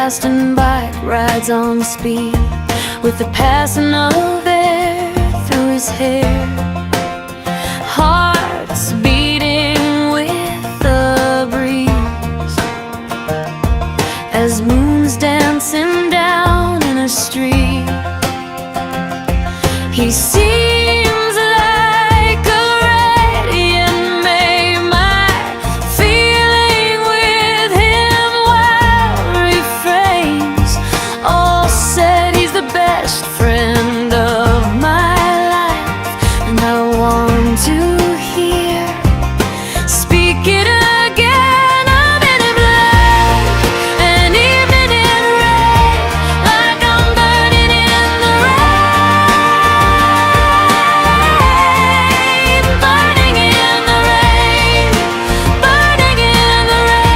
fast and bike rides on speed, with the passing of air through his hair. Hearts beating with the breeze, as moon's dancing down in a street. He seems like a radiant May. My feeling with him wild refrains. All said he's the best friend of my life, and I want to hear speak it again. I'm in blood, an evening in red, like I'm burning in the rain, burning in the rain, burning in the rain.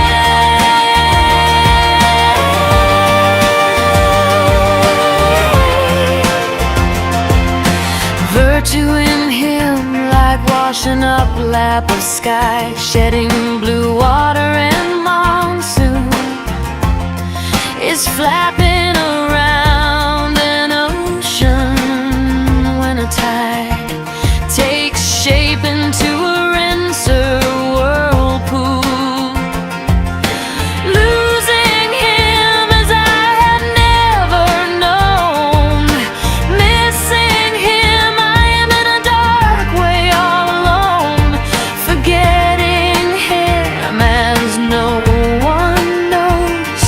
Virtue in him, like washing up a lap of sky, shedding blue water and monsoon is flapping around an ocean when a tide takes shape into a rinser whirlpool. Losing him as I had never known, missing him, I am in a dark way all alone, forgetting him as no one knows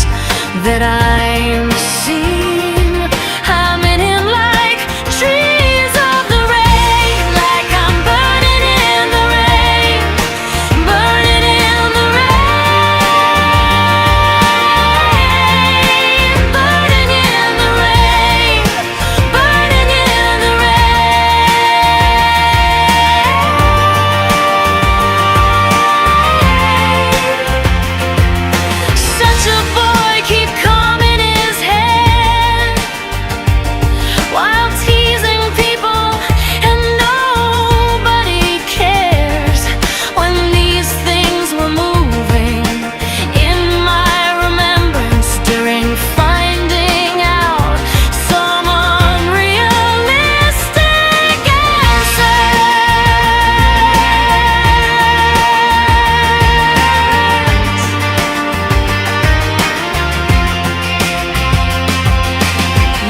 that I'm seen. I'm in him like trees of the rain, like I'm burning in the rain, burning in the rain, burning in the rain, burning in the rain. Such a boy, keep calm in his head, while teasing people and nobody cares. When these things were moving in my remembrance during finding out some unrealistic answers.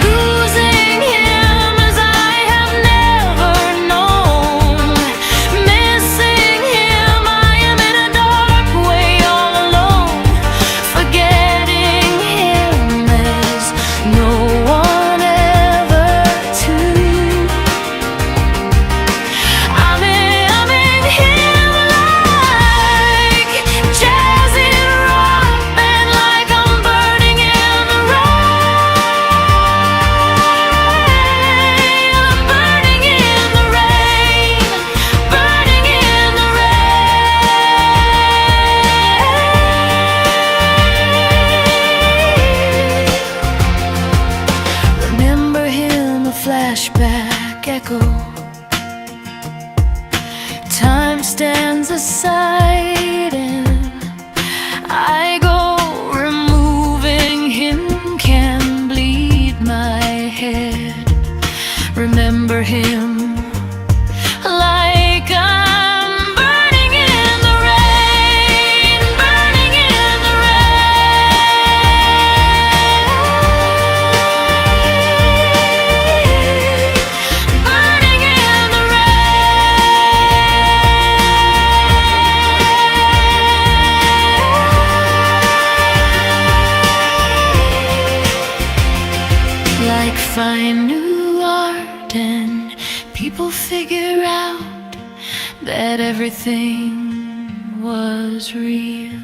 Losing him as I have never known, missing him, I am in a dark way all alone, forgetting him as no one ever to. I'm in him like jazzy rock band, like I'm burning in the rain, I'm burning in the rain, burning in the rain. Remember him, a flashback echo. Time stands aside and I go. Removing him can bleed my head. Remember him like I'm burning in the rain, burning in the rain, burning in the rain. Like fine new art, and people figure out that everything was real.